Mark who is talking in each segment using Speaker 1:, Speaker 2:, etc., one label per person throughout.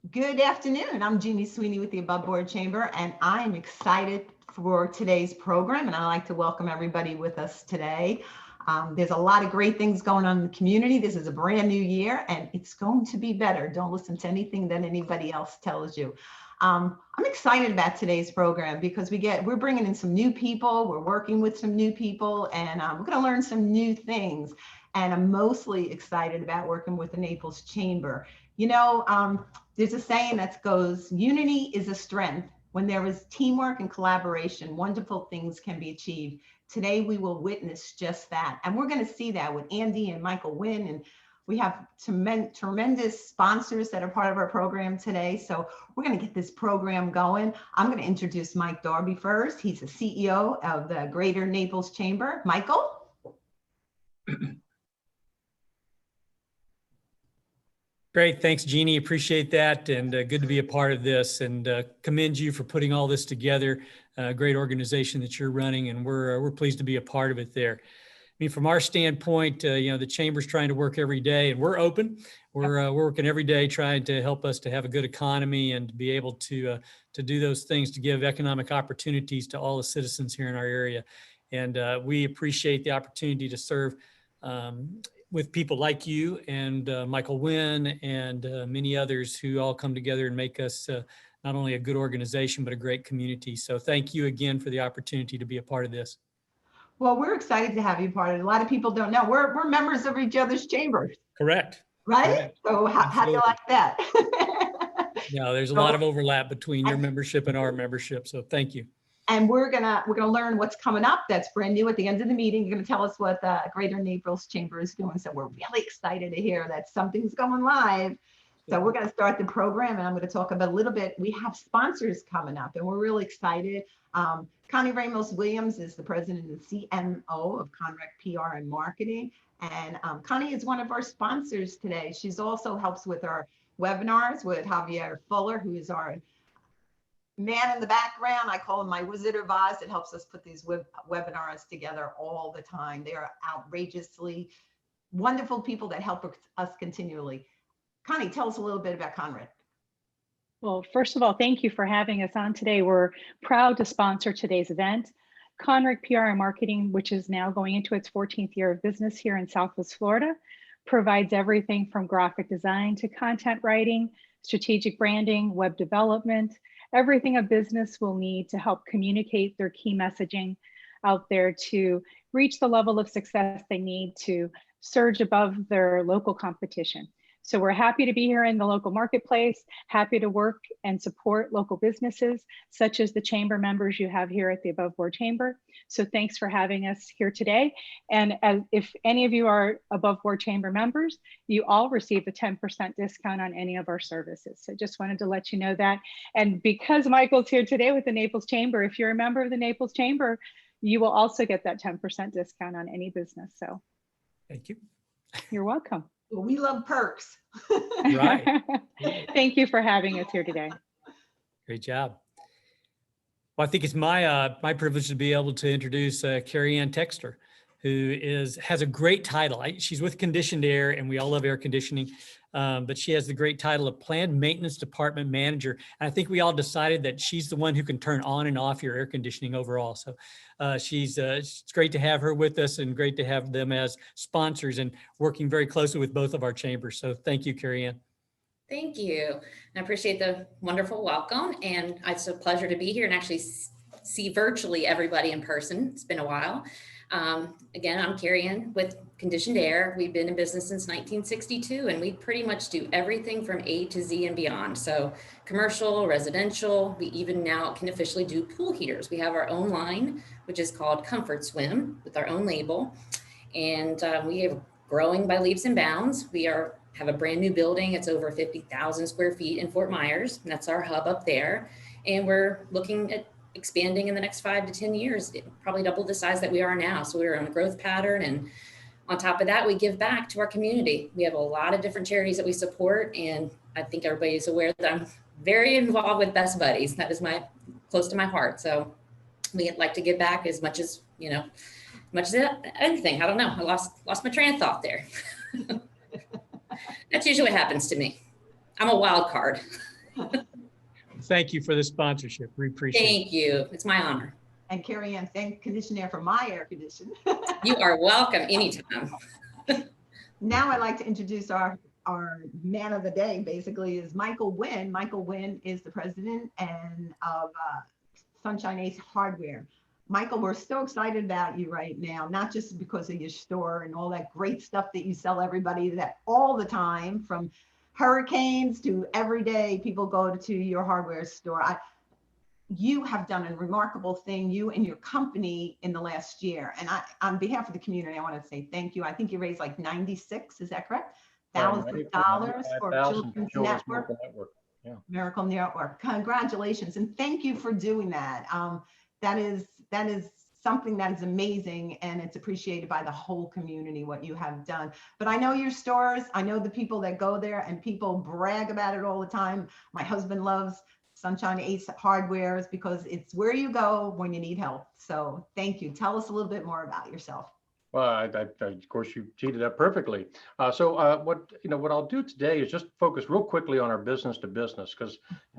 Speaker 1: Good afternoon. I'm Jeannie Sweeney with the Above Board Chamber, and I'm excited for today's program. And I'd like to welcome everybody with us today. There's a lot of great things going on in the community. This is a brand new year, and it's going to be better. Don't listen to anything that anybody else tells you. I'm excited about today's program because we're bringing in some new people. We're working with some new people, and we're going to learn some new things. And I'm mostly excited about working with the Naples Chamber. There's a saying that goes, unity is a strength. When there is teamwork and collaboration, wonderful things can be achieved. Today, we will witness just that. And we're going to see that with Andy and Michael Wynn. And we have tremendous sponsors that are part of our program today. So we're going to get this program going. I'm going to introduce Mike Darby first. He's the CEO of the Greater Naples Chamber. Michael?
Speaker 2: Great. Thanks, Jeannie. Appreciate that. And good to be a part of this, and commend you for putting all this together. Great organization that you're running, and we're pleased to be a part of it there. I mean, from our standpoint, the Chamber's trying to work every day, and we're open. We're working every day trying to help us to have a good economy and to be able to do those things to give economic opportunities to all the citizens here in our area. And we appreciate the opportunity to serve with people like you and Michael Wynn and many others who all come together and make us not only a good organization, but a great community. So thank you again for the opportunity to be a part of this.
Speaker 1: Well, we're excited to have you part of it. A lot of people don't know. We're members of each other's chambers.
Speaker 2: Correct.
Speaker 1: Right?
Speaker 2: Correct.
Speaker 1: So how do you like that?
Speaker 2: Yeah, there's a lot of overlap between your membership and our membership. So thank you.
Speaker 1: And we're gonna learn what's coming up. That's brand new. At the end of the meeting, you're gonna tell us what the Greater Naples Chamber is doing. So we're really excited to hear that something's going live. So we're gonna start the program, and I'm gonna talk about a little bit. We have sponsors coming up, and we're really excited. Connie Ramos Williams is the president and CMO of Conrec PR and Marketing. And Connie is one of our sponsors today. She's also helps with our webinars with Javier Fuller, who is our man in the background. I call him my Wizard of Oz. It helps us put these webinars together all the time. They are outrageously wonderful people that help us continually. Connie, tell us a little bit about Conrad.
Speaker 3: Well, first of all, thank you for having us on today. We're proud to sponsor today's event. Conrec PR and Marketing, which is now going into its 14th year of business here in Southwest Florida, provides everything from graphic design to content writing, strategic branding, web development, everything a business will need to help communicate their key messaging out there to reach the level of success they need to surge above their local competition. So we're happy to be here in the local marketplace, happy to work and support local businesses, such as the chamber members you have here at the Above Board Chamber. So thanks for having us here today. And if any of you are Above Board Chamber members, you all receive a 10% discount on any of our services. So just wanted to let you know that. And because Michael's here today with the Naples Chamber, if you're a member of the Naples Chamber, you will also get that 10% discount on any business. So
Speaker 2: thank you.
Speaker 3: You're welcome.
Speaker 1: Well, we love perks.
Speaker 2: Right.
Speaker 3: Thank you for having us here today.
Speaker 2: Great job. Well, I think it's my privilege to be able to introduce Carrie Ann Texter, who has a great title. She's with Conditioned Air, and we all love air conditioning, but she has the great title of Planned Maintenance Department Manager. And I think we all decided that she's the one who can turn on and off your air conditioning overall. So it's great to have her with us, and great to have them as sponsors and working very closely with both of our chambers. So thank you, Carrie Ann.
Speaker 4: Thank you. I appreciate the wonderful welcome, and it's a pleasure to be here and actually see virtually everybody in person. It's been a while. Again, I'm Carrie Ann with Conditioned Air. We've been in business since 1962, and we pretty much do everything from A to Z and beyond. So commercial, residential, we even now can officially do pool heaters. We have our own line, which is called Comfort Swim, with our own label. And we are growing by leaps and bounds. We have a brand new building. It's over 50,000 square feet in Fort Myers. And that's our hub up there. And we're looking at expanding in the next 5 to 10 years, probably double the size that we are now. So we're on a growth pattern. And on top of that, we give back to our community. We have a lot of different charities that we support. And I think everybody's aware that I'm very involved with Best Buddies. That is close to my heart. So we like to give back as much as, much as anything. I don't know. I lost my train of thought there. That's usually what happens to me. I'm a wild card.
Speaker 2: Thank you for the sponsorship. We appreciate it.
Speaker 4: Thank you. It's my honor.
Speaker 1: And Carrie Ann, thank Conditionair for my air condition.
Speaker 4: You are welcome anytime.
Speaker 1: Now I'd like to introduce our man of the day, basically, is Michael Wynn. Michael Wynn is the president and of Sunshine Ace Hardware. Michael, we're so excited about you right now, not just because of your store and all that great stuff that you sell everybody that all the time, from hurricanes to every day people go to your hardware store. You have done a remarkable thing, you and your company, in the last year. And on behalf of the community, I want to say thank you. I think you raised like 96, is that correct? $1,000 for Children's Network.
Speaker 5: Yeah.
Speaker 1: Miracle Network. Congratulations, and thank you for doing that. That is something that is amazing, and it's appreciated by the whole community what you have done. But I know your stores, I know the people that go there, and people brag about it all the time. My husband loves Sunshine Ace Hardwares because it's where you go when you need help. So thank you. Tell us a little bit more about yourself.
Speaker 5: Well, of course, you teed it up perfectly. What I'll do today is just focus real quickly on our business to business, because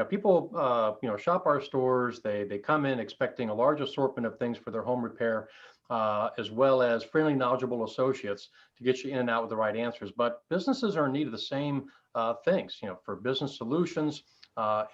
Speaker 5: people shop our stores. They come in expecting a large assortment of things for their home repair, as well as friendly, knowledgeable associates to get you in and out with the right answers. But businesses are in need of the same things, for business solutions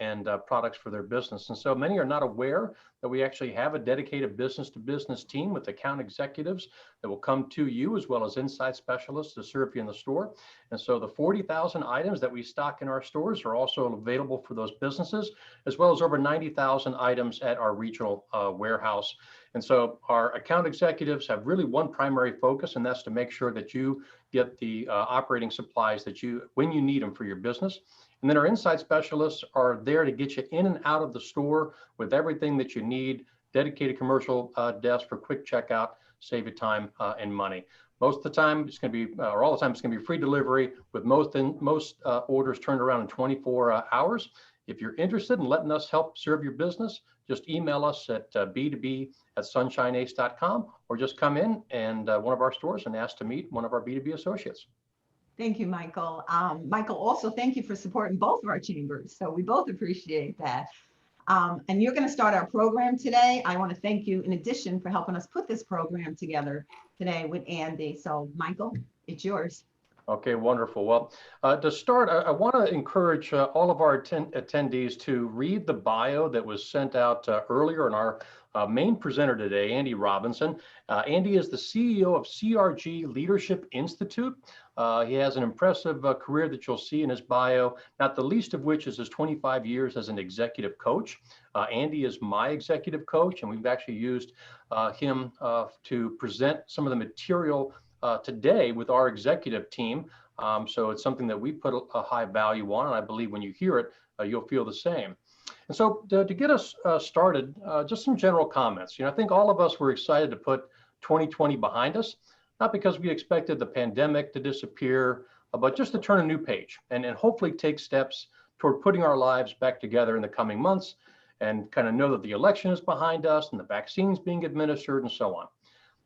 Speaker 5: and products for their business. And so many are not aware that we actually have a dedicated business to business team with account executives that will come to you, as well as inside specialists to serve you in the store. And so the 40,000 items that we stock in our stores are also available for those businesses, as well as over 90,000 items at our regional warehouse. And so our account executives have really one primary focus, and that's to make sure that you get the operating supplies that when you need them for your business. And then our inside specialists are there to get you in and out of the store with everything that you need, dedicated commercial desk for quick checkout, save you time and money. Most of the time it's going to be, or all the time it's going to be free delivery, with most orders turned around in 24 hours. If you're interested in letting us help serve your business, just email us at b2b@sunshineace.com, or just come in and one of our stores and ask to meet one of our B2B associates.
Speaker 1: Thank you, Michael. Michael, also thank you for supporting both of our chambers. So we both appreciate that. And you're going to start our program today. I want to thank you in addition for helping us put this program together today with Andy. So Michael, it's yours.
Speaker 5: Okay, wonderful. Well, to start, I want to encourage all of our attendees to read the bio that was sent out earlier in our main presenter today, Andy Robinson. Andy is the CEO of CRG Leadership Institute. He has an impressive career that you'll see in his bio, not the least of which is his 25 years as an executive coach. Andy is my executive coach, and we've actually used him to present some of the material today with our executive team. So it's something that we put a high value on, and I believe when you hear it, you'll feel the same. And so to get us started, just some general comments. I think all of us were excited to put 2020 behind us, not because we expected the pandemic to disappear, but just to turn a new page and hopefully take steps toward putting our lives back together in the coming months, and kind of know that the election is behind us and the vaccines being administered and so on.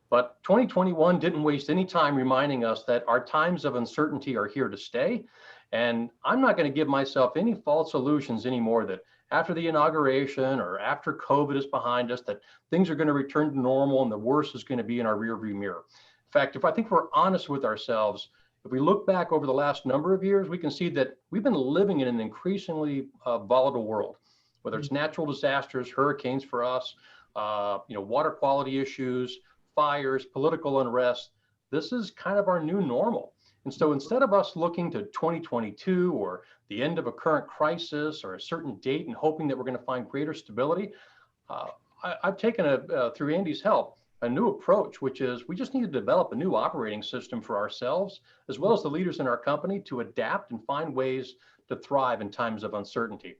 Speaker 5: But 2021 didn't waste any time reminding us that our times of uncertainty are here to stay. And I'm not going to give myself any false illusions anymore that after the inauguration or after COVID is behind us, that things are going to return to normal and the worst is going to be in our rearview mirror. In fact, I think we're honest with ourselves, if we look back over the last number of years, we can see that we've been living in an increasingly volatile world, whether it's natural disasters, hurricanes for us, water quality issues, fires, political unrest. This is kind of our new normal. And so instead of us looking to 2022 or the end of a current crisis or a certain date and hoping that we're going to find greater stability, I've taken, through Andy's help, a new approach, which is we just need to develop a new operating system for ourselves, as well as the leaders in our company, to adapt and find ways to thrive in times of uncertainty.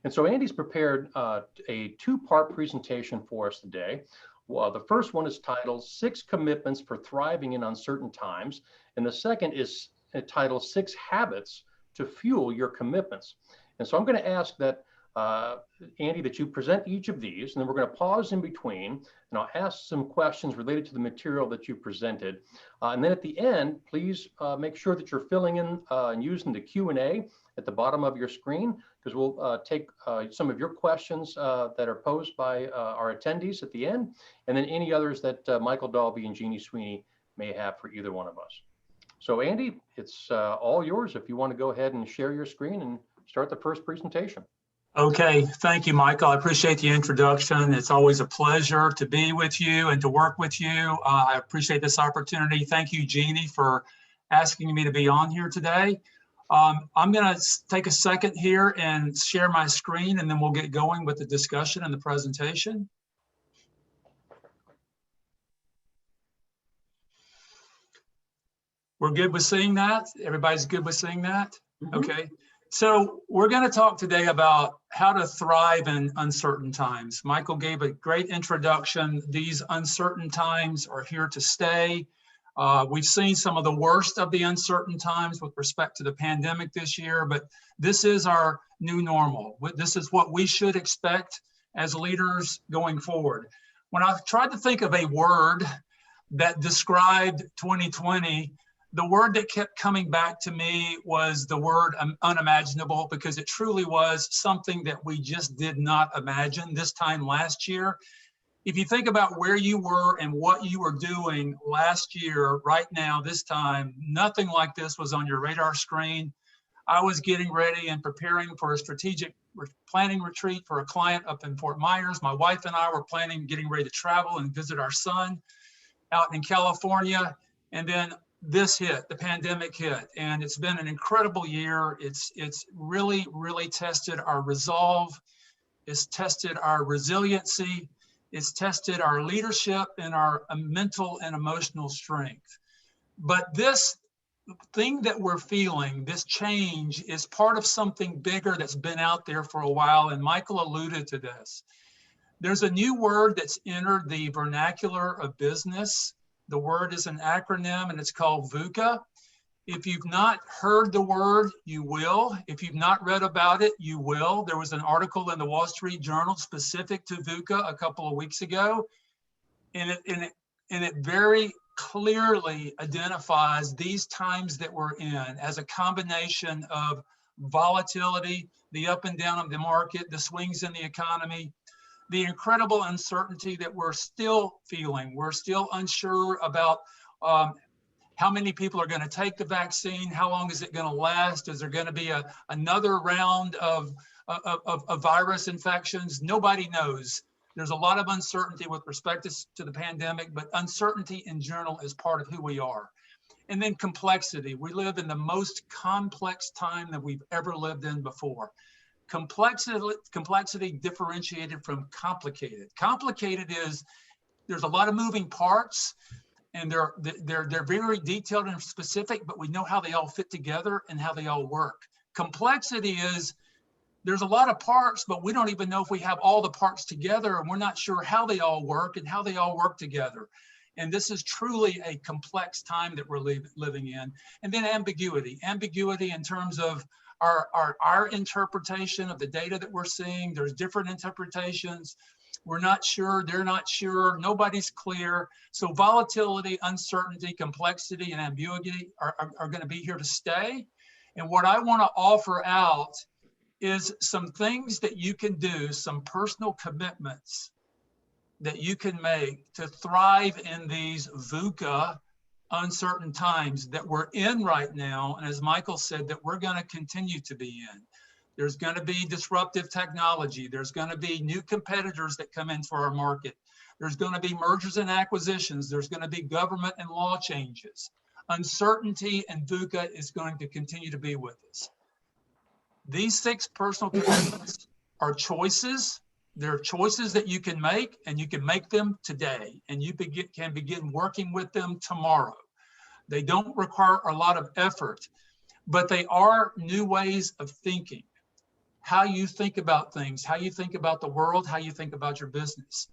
Speaker 5: And so Andy's prepared a two-part presentation for us today. Well, the first one is titled 6 Commitments for Thriving in Uncertain Times. And the second is titled 6 Habits to Fuel Your Commitments. And so I'm going to ask that, Andy, that you present each of these, and then we're going to pause in between, and I'll ask some questions related to the material that you presented. And then at the end, please make sure that you're filling in and using the Q&A at the bottom of your screen, because we'll take some of your questions that are posed by our attendees at the end, and then any others that Michael Darby and Jeannie Sweeney may have for either one of us. So Andy, it's all yours if you want to go ahead and share your screen and start the first presentation.
Speaker 6: Okay, thank you, Michael. I appreciate the introduction. It's always a pleasure to be with you and to work with you. I appreciate this opportunity. Thank you, Jeannie, for asking me to be on here today. I'm going to take a second here and share my screen, and then we'll get going with the discussion and the presentation. We're good with seeing that? Everybody's good with seeing that? Mm-hmm. Okay. So we're going to talk today about how to thrive in uncertain times. Michael gave a great introduction. These uncertain times are here to stay. We've seen some of the worst of the uncertain times with respect to the pandemic this year, but this is our new normal. This is what we should expect as leaders going forward. When I tried to think of a word that described 2020, the word that kept coming back to me was the word unimaginable, because it truly was something that we just did not imagine this time last year. If you think about where you were and what you were doing last year, right now, this time, nothing like this was on your radar screen. I was getting ready and preparing for a strategic planning retreat for a client up in Fort Myers. My wife and I were getting ready to travel and visit our son out in California. And then this hit, the pandemic hit, and it's been an incredible year. It's really, really tested our resolve. It's tested our resiliency. It's tested our leadership and our mental and emotional strength. But this thing that we're feeling, this change, is part of something bigger that's been out there for a while, and Michael alluded to this. There's a new word that's entered the vernacular of business. The word is an acronym, and it's called Vuca. If you've not heard the word, you will. If you've not read about it, you will. There was an article in the Wall Street Journal specific to Vuca a couple of weeks ago, and it very clearly identifies these times that we're in as a combination of volatility, the up and down of the market, the swings in the economy, the incredible uncertainty that we're still feeling. We're still unsure about how many people are going to take the vaccine, how long is it going to last, is there going to be another round of virus infections? Nobody knows. There's a lot of uncertainty with respect to the pandemic, but uncertainty in general is part of who we are. And then complexity. We live in the most complex time that we've ever lived in before. Complexity differentiated from complicated. Complicated is there's a lot of moving parts, and they're very detailed and specific, but we know how they all fit together and how they all work. Complexity is there's a lot of parts, but we don't even know if we have all the parts together, and we're not sure how they all work and how they all work together. And this is truly a complex time that we're living in. And then ambiguity in terms of our interpretation of the data that we're seeing. There's different interpretations. We're not sure, they're not sure, nobody's clear. So volatility, uncertainty, complexity, and ambiguity are going to be here to stay. And what I want to offer out is some things that you can do, some personal commitments that you can make to thrive in these VUCA uncertain times that we're in right now. And as Michael said, that we're going to continue to be in. There's going to be disruptive technology. There's going to be new competitors that come into our market. There's going to be mergers and acquisitions. There's going to be government and law changes. Uncertainty and VUCA is going to continue to be with us. These 6 personal commitments are choices. They're choices that you can make, and you can make them today, and you can begin working with them tomorrow. They don't require a lot of effort, but they are new ways of thinking. How you think about things, how you think about the world, how you think about your business.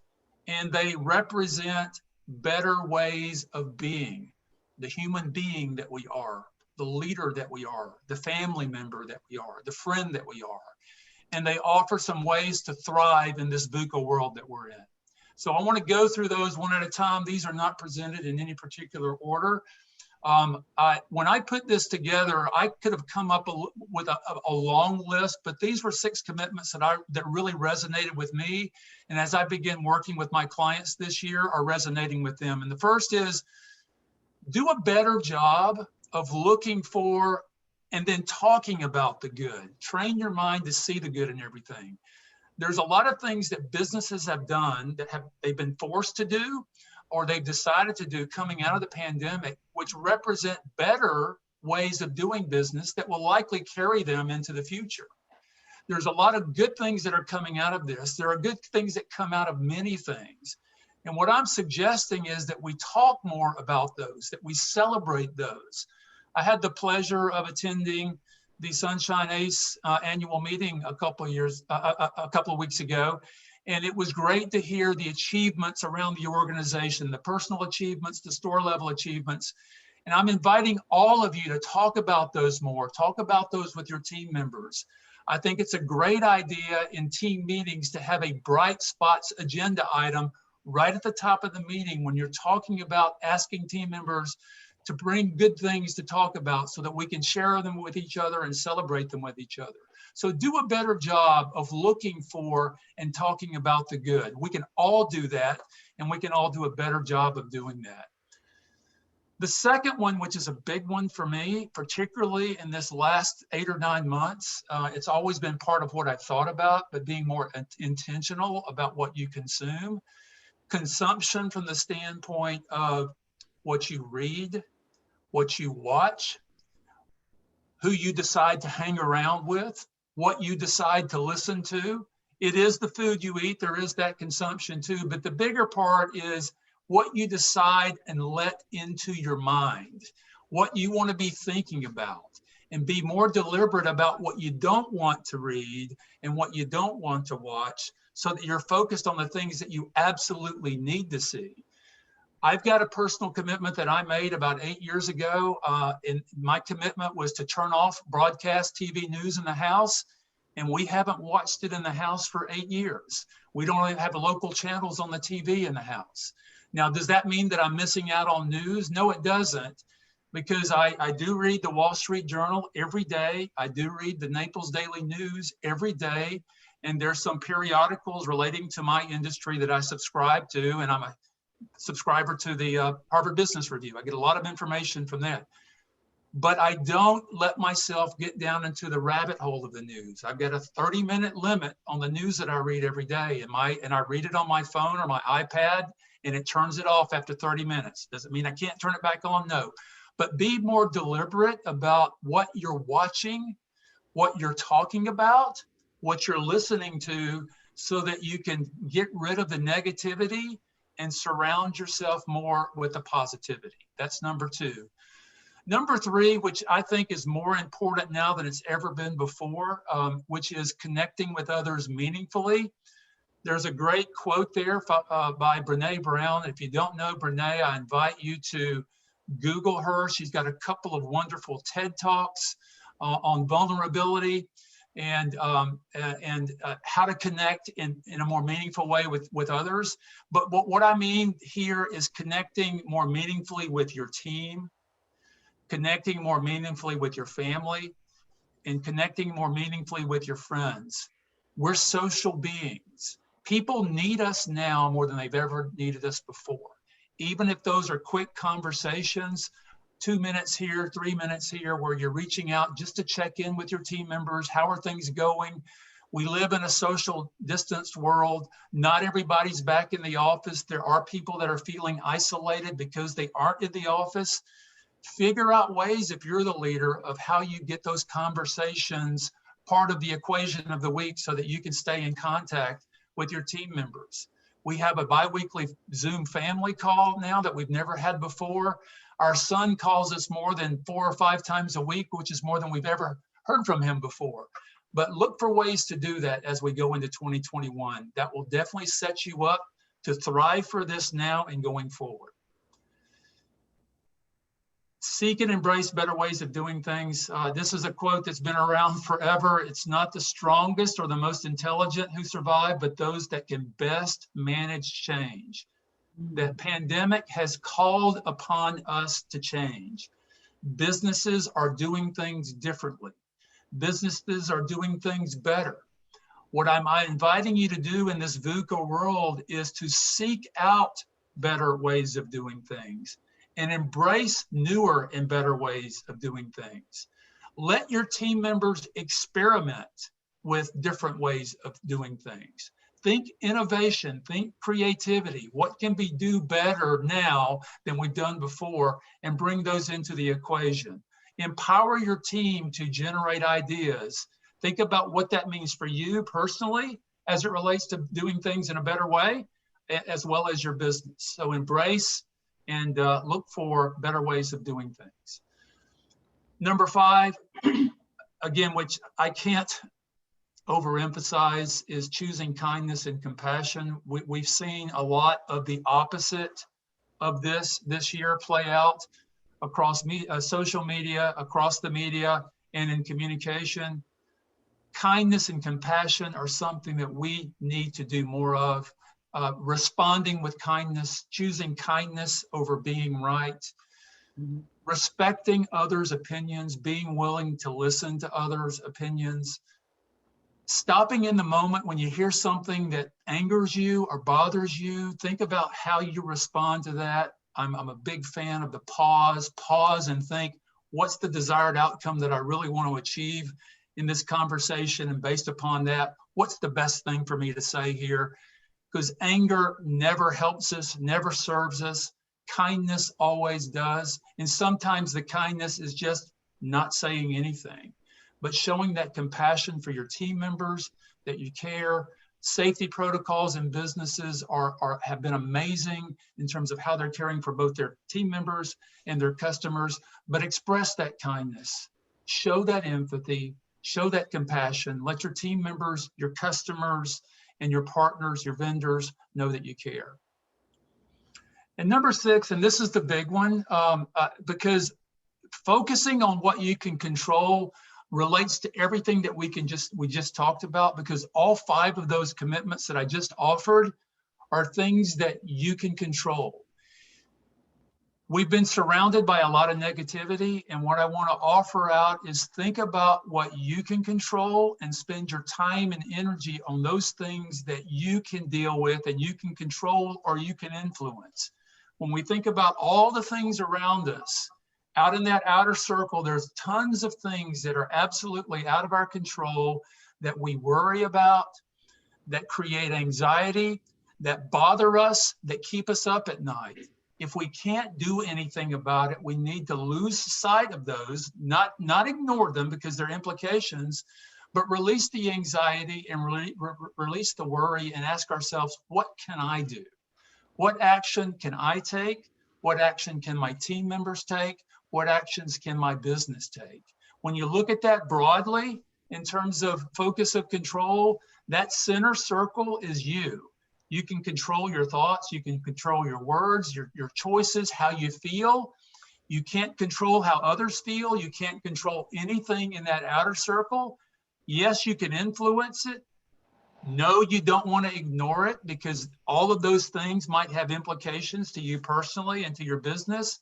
Speaker 6: And they represent better ways of being, the human being that we are, the leader that we are, the family member that we are, the friend that we are. And they offer some ways to thrive in this VUCA world that we're in. So I want to go through those one at a time. These are not presented in any particular order. When I put this together, I could have come up with a long list, but these were 6 commitments that really resonated with me. And as I begin working with my clients this year, are resonating with them. And the first is, do a better job of looking for and then talking about the good. Train your mind to see the good in everything. There's a lot of things that businesses have done that they've been forced to do, or they've decided to do coming out of the pandemic, which represent better ways of doing business that will likely carry them into the future. There's a lot of good things that are coming out of this. There are good things that come out of many things. And what I'm suggesting is that we talk more about those, that we celebrate those. I had the pleasure of attending the Sunshine Ace annual meeting a couple of weeks ago. And it was great to hear the achievements around the organization, the personal achievements, the store level achievements. And I'm inviting all of you to talk about those more, talk about those with your team members. I think it's a great idea in team meetings to have a bright spots agenda item right at the top of the meeting when you're talking about asking team members to bring good things to talk about so that we can share them with each other and celebrate them with each other. So do a better job of looking for and talking about the good. We can all do that, and we can all do a better job of doing that. The second one, which is a big one for me, particularly in this last 8 or 9 months, it's always been part of what I've thought about, but being more intentional about what you consume. Consumption from the standpoint of what you read, what you watch, who you decide to hang around with, what you decide to listen to. It is the food you eat. There is that consumption too, but the bigger part is what you decide and let into your mind, what you want to be thinking about, and be more deliberate about what you don't want to read and what you don't want to watch, so that you're focused on the things that you absolutely need to see. I've got a personal commitment that I made about 8 years ago. And my commitment was to turn off broadcast TV news in the house. And we haven't watched it in the house for 8 years. We don't even have local channels on the TV in the house. Now, does that mean that I'm missing out on news? No, it doesn't, because I do read the Wall Street Journal every day. I do read the Naples Daily News every day. And there's some periodicals relating to my industry that I subscribe to, and I'm a subscriber to the Harvard Business Review. I get a lot of information from that. But I don't let myself get down into the rabbit hole of the news. I've got a 30-minute limit on the news that I read every day. And I read it on my phone or my iPad, and it turns it off after 30 minutes. Does it mean I can't turn it back on? No. But be more deliberate about what you're watching, what you're talking about, what you're listening to, so that you can get rid of the negativity and surround yourself more with the positivity. That's number 2. Number 3, which I think is more important now than it's ever been before, which is connecting with others meaningfully. There's a great quote there by Brene Brown. If you don't know Brene, I invite you to Google her. She's got a couple of wonderful TED Talks on vulnerability and how to connect in a more meaningful way with others. But what I mean here is connecting more meaningfully with your team, connecting more meaningfully with your family, and connecting more meaningfully with your friends. We're social beings. People need us now more than they've ever needed us before. Even if those are quick conversations, 2 minutes here, 3 minutes here, where you're reaching out just to check in with your team members. How are things going? We live in a social distanced world. Not everybody's back in the office. There are people that are feeling isolated because they aren't in the office. Figure out ways, if you're the leader, of how you get those conversations part of the equation of the week so that you can stay in contact with your team members. We have a bi-weekly Zoom family call now that we've never had before. Our son calls us more than 4 or 5 times a week, which is more than we've ever heard from him before. But look for ways to do that as we go into 2021. That will definitely set you up to thrive for this now and going forward. Seek and embrace better ways of doing things. This is a quote that's been around forever. It's not the strongest or the most intelligent who survive, but those that can best manage change. The pandemic has called upon us to change. Businesses are doing things differently. Businesses are doing things better. What I'm inviting you to do in this VUCA world is to seek out better ways of doing things and embrace newer and better ways of doing things. Let your team members experiment with different ways of doing things. Think innovation, think creativity. What can we do better now than we've done before, and bring those into the equation. Empower your team to generate ideas. Think about what that means for you personally as it relates to doing things in a better way, as well as your business. So embrace and look for better ways of doing things. Number 5, again, which I can't overemphasize, is choosing kindness and compassion. We've seen a lot of the opposite of this year play out across social media, across the media, and in communication. Kindness and compassion are something that we need to do more of. Responding with kindness, choosing kindness over being right, respecting others' opinions, being willing to listen to others' opinions, stopping in the moment when you hear something that angers you or bothers you. Think about how you respond to that. I'm a big fan of the pause and think, what's the desired outcome that I really want to achieve in this conversation? And based upon that, what's the best thing for me to say here? Because anger never helps us, never serves us. Kindness always does. And sometimes the kindness is just not saying anything, but showing that compassion for your team members, that you care. Safety protocols in businesses have been amazing in terms of how they're caring for both their team members and their customers, but express that kindness, show that empathy, show that compassion. Let your team members, your customers, and your partners, your vendors know that you care. And number 6, and this is the big one, because focusing on what you can control relates to everything that we just talked about, because all 5 of those commitments that I just offered are things that you can control. We've been surrounded by a lot of negativity, and what I want to offer out is think about what you can control and spend your time and energy on those things that you can deal with and you can control or you can influence. When we think about all the things around us, out in that outer circle, there's tons of things that are absolutely out of our control that we worry about, that create anxiety, that bother us, that keep us up at night. If we can't do anything about it, we need to lose sight of those, not ignore them because they're implications, but release the anxiety and release the worry and ask ourselves, what can I do? What action can I take? What action can my team members take? What actions can my business take? When you look at that broadly, in terms of focus of control, that center circle is you. You can control your thoughts, you can control your words, your choices, how you feel. You can't control how others feel. You can't control anything in that outer circle. Yes, you can influence it. No, you don't want to ignore it, because all of those things might have implications to you personally and to your business.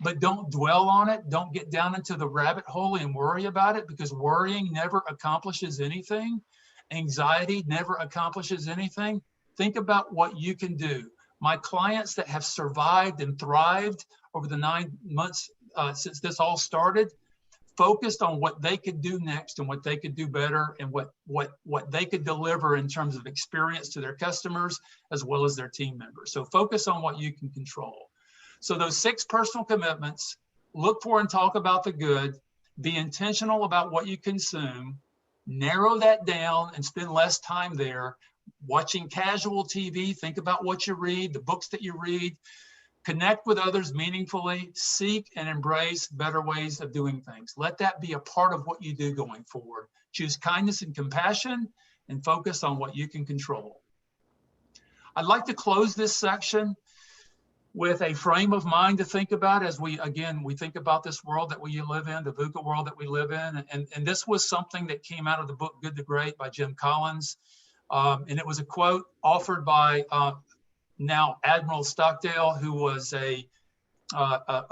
Speaker 6: But don't dwell on it. Don't get down into the rabbit hole and worry about it, because worrying never accomplishes anything. Anxiety never accomplishes anything. Think about what you can do. My clients that have survived and thrived over the 9 months since this all started, focused on what they could do next and what they could do better and what they could deliver in terms of experience to their customers as well as their team members. So focus on what you can control. So those 6 personal commitments, look for and talk about the good, be intentional about what you consume, narrow that down and spend less time there. Watching casual TV, think about what you read, the books that you read, connect with others meaningfully, seek and embrace better ways of doing things. Let that be a part of what you do going forward. Choose kindness and compassion and focus on what you can control. I'd like to close this section with a frame of mind to think about as we think about this world that we live in, the VUCA world that we live in. And this was something that came out of the book, Good to Great by Jim Collins. And it was a quote offered by now Admiral Stockdale, who was a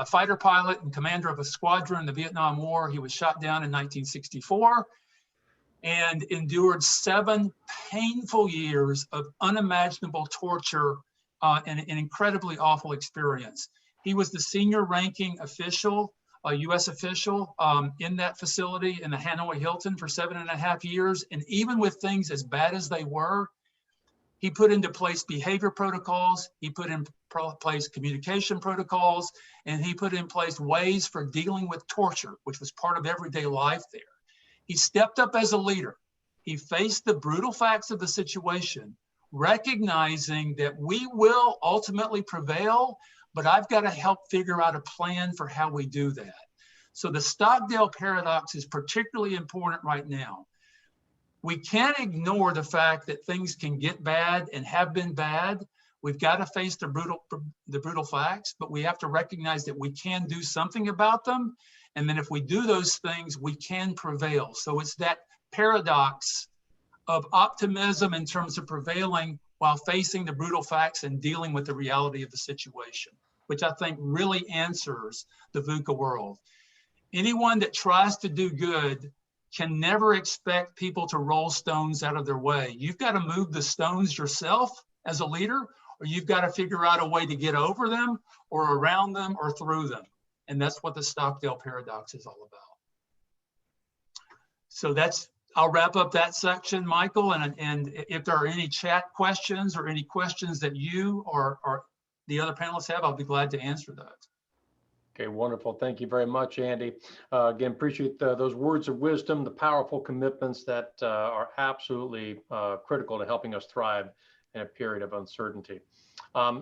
Speaker 6: fighter pilot and commander of a squadron in the Vietnam War. He was shot down in 1964 and endured 7 painful years of unimaginable torture and an incredibly awful experience. He was the senior ranking official, a U.S. official in that facility in the Hanoi Hilton for 7.5 years. And even with things as bad as they were, he put into place behavior protocols, he put in place communication protocols, and he put in place ways for dealing with torture, which was part of everyday life there. He stepped up as a leader. He faced the brutal facts of the situation, recognizing that we will ultimately prevail, but I've got to help figure out a plan for how we do that. So the Stockdale Paradox is particularly important right now. We can't ignore the fact that things can get bad and have been bad. We've got to face the brutal facts, but we have to recognize that we can do something about them. And then if we do those things, we can prevail. So it's that paradox of optimism in terms of prevailing while facing the brutal facts and dealing with the reality of the situation, which I think really answers the Vuca world. Anyone that tries to do good can never expect people to roll stones out of their way. You've got to move the stones yourself as a leader, or you've got to figure out a way to get over them or around them or through them. And that's what the Stockdale Paradox is all about. So I'll wrap up that section, Michael, and if there are any chat questions or any questions that you or the other panelists have, I'll be glad to answer those.
Speaker 5: Okay, wonderful. Thank you very much, Andy. Again, appreciate those words of wisdom, the powerful commitments that are absolutely critical to helping us thrive in a period of uncertainty.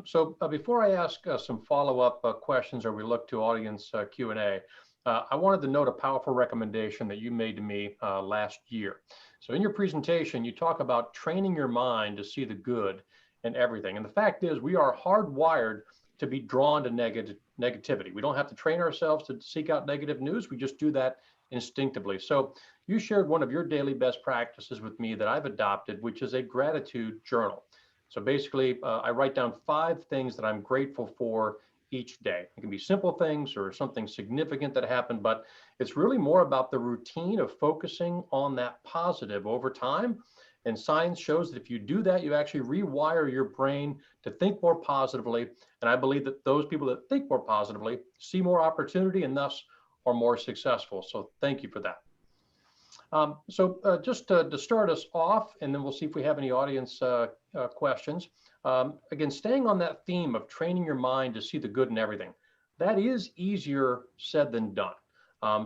Speaker 5: So before I ask some follow-up questions or we look to audience Q&A, I wanted to note a powerful recommendation that you made to me last year. So in your presentation, you talk about training your mind to see the good in everything. And the fact is, we are hardwired to be drawn to negativity. We don't have to train ourselves to seek out negative news. We just do that instinctively. So you shared one of your daily best practices with me that I've adopted, which is a gratitude journal. So basically, I write down 5 things that I'm grateful for each day. It can be simple things or something significant that happened, but it's really more about the routine of focusing on that positive over time. And science shows that if you do that, you actually rewire your brain to think more positively. And I believe that those people that think more positively see more opportunity and thus are more successful. So thank you for that. Just to start us off, and then we'll see if we have any audience questions. Again, staying on that theme of training your mind to see the good in everything, that is easier said than done.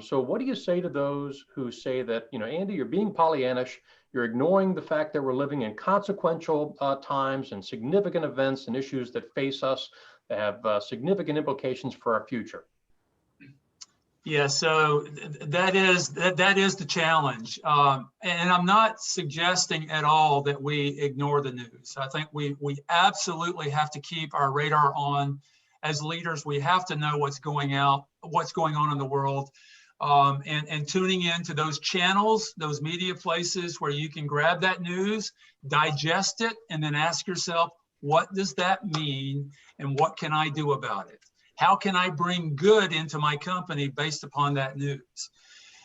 Speaker 5: So what do you say to those who say that, Andy, you're being Pollyannish, you're ignoring the fact that we're living in consequential times and significant events and issues that face us that have significant implications for our future?
Speaker 6: Yeah, so that is the challenge. And I'm not suggesting at all that we ignore the news. I think we absolutely have to keep our radar on. As leaders, we have to know what's going on in the world, and tuning into those channels, those media places where you can grab that news, digest it, and then ask yourself, what does that mean and what can I do about it? How can I bring good into my company based upon that news?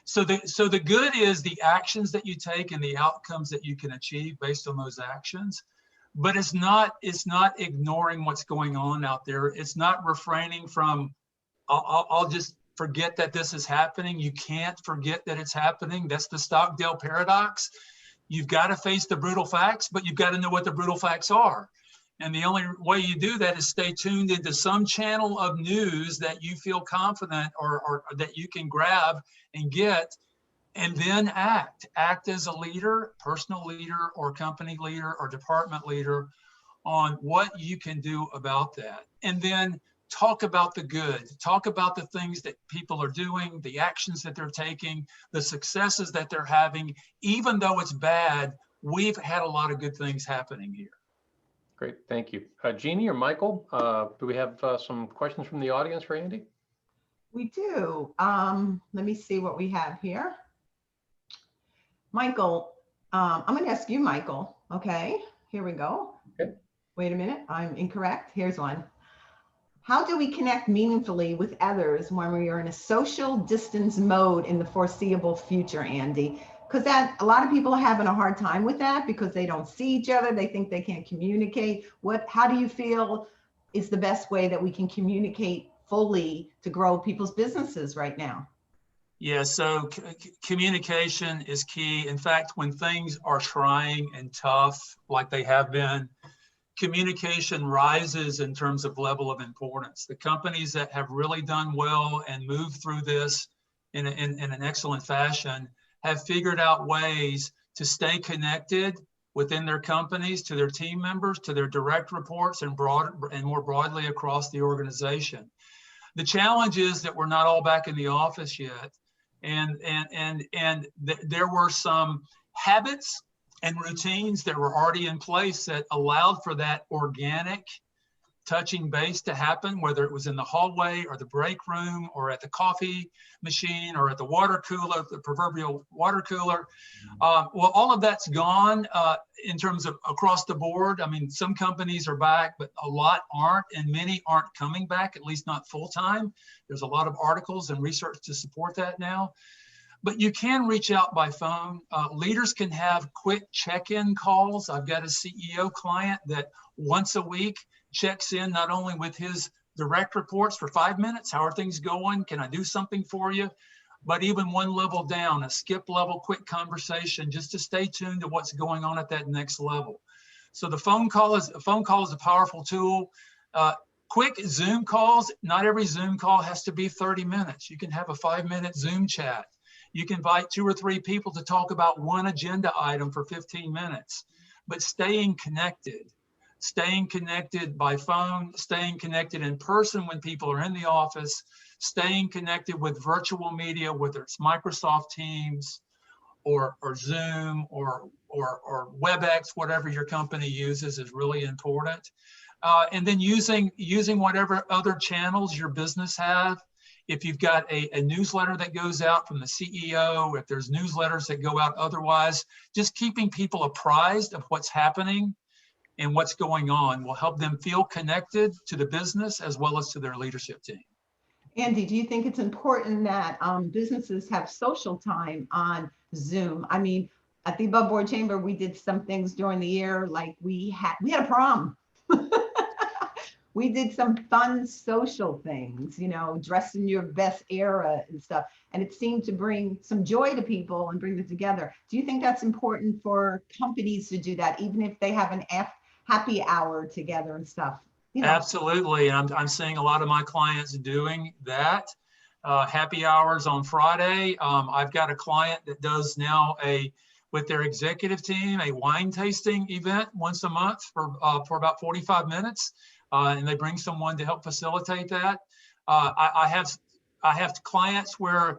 Speaker 6: So the good is the actions that you take and the outcomes that you can achieve based on those actions. But it's not ignoring what's going on out there. It's not refraining from, I'll just forget that this is happening. You can't forget that it's happening. That's the Stockdale Paradox. You've got to face the brutal facts, but you've got to know what the brutal facts are. And the only way you do that is stay tuned into some channel of news that you feel confident or that you can grab and get, and then act as a leader, personal leader or company leader or department leader on what you can do about that. And then talk about the good, talk about the things that people are doing, the actions that they're taking, the successes that they're having. Even though it's bad, we've had a lot of good things happening here.
Speaker 5: Great, thank you. Jeannie or Michael, do we have some questions from the audience for Andy?
Speaker 1: We do. Let me see what we have here. Michael, I'm going to ask you, Michael. Okay, here we go.
Speaker 5: Okay.
Speaker 1: Wait a minute, I'm incorrect. Here's one. How do we connect meaningfully with others when we are in a social distance mode in the foreseeable future, Andy? Because that a lot of people are having a hard time with that because they don't see each other. They think they can't communicate. How do you feel is the best way that we can communicate fully to grow people's businesses right now?
Speaker 6: Yeah, so communication is key. In fact, when things are trying and tough, like they have been, communication rises in terms of level of importance. The companies that have really done well and moved through this in an excellent fashion have figured out ways to stay connected within their companies, to their team members, to their direct reports, and more broadly across the organization. The challenge is that we're not all back in the office yet. And there were some habits and routines that were already in place that allowed for that organic touching base to happen, whether it was in the hallway or the break room or at the coffee machine or at the water cooler, the proverbial water cooler. Well, all of that's gone in terms of across the board. I mean, some companies are back, but a lot aren't, and many aren't coming back, at least not full time. There's a lot of articles and research to support that now. But you can reach out by phone. Leaders can have quick check-in calls. I've got a CEO client that once a week checks in not only with his direct reports for 5 minutes, how are things going? Can I do something for you? But even one level down, a skip level, quick conversation, just to stay tuned to what's going on at that next level. So the phone call is a powerful tool. Quick Zoom calls, not every Zoom call has to be 30 minutes. You can have a 5-minute Zoom chat. You can invite 2 or 3 people to talk about one agenda item for 15 minutes, but staying connected by phone, staying connected in person when people are in the office, staying connected with virtual media, whether it's Microsoft Teams or Zoom or WebEx, whatever your company uses, is really important. And then using whatever other channels your business have. If you've got a newsletter that goes out from the CEO, if there's newsletters that go out otherwise, just keeping people apprised of what's happening and what's going on will help them feel connected to the business as well as to their leadership team.
Speaker 1: Andy, do you think it's important that businesses have social time on Zoom? I mean, at the Above Board Chamber, we did some things during the year, like we had a prom. We did some fun social things, you know, dress in your best era and stuff. And it seemed to bring some joy to people and bring them together. Do you think that's important for companies to do that, even if they have an happy hour together and stuff? You know?
Speaker 6: Absolutely. And I'm seeing a lot of my clients doing that. Happy hours on Friday. I've got a client that does now with their executive team, a wine tasting event once a month for about 45 minutes. And they bring someone to help facilitate that. I have clients where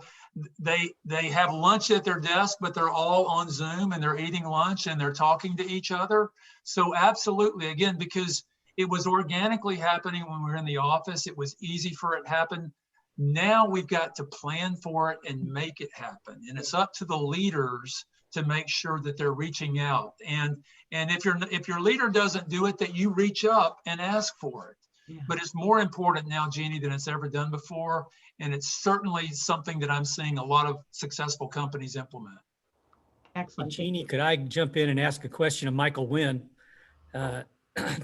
Speaker 6: they have lunch at their desk, but they're all on Zoom and they're eating lunch and they're talking to each other. So absolutely, again, because it was organically happening when we were in the office, it was easy for it to happen. Now we've got to plan for it and make it happen. And it's up to the leaders to make sure that they're reaching out. And if your leader doesn't do it, that you reach up and ask for it. Yeah. But it's more important now, Jeannie, than it's ever done before. And it's certainly something that I'm seeing a lot of successful companies implement.
Speaker 1: Excellent.
Speaker 2: Jeannie, could I jump in and ask a question of Michael Wynn?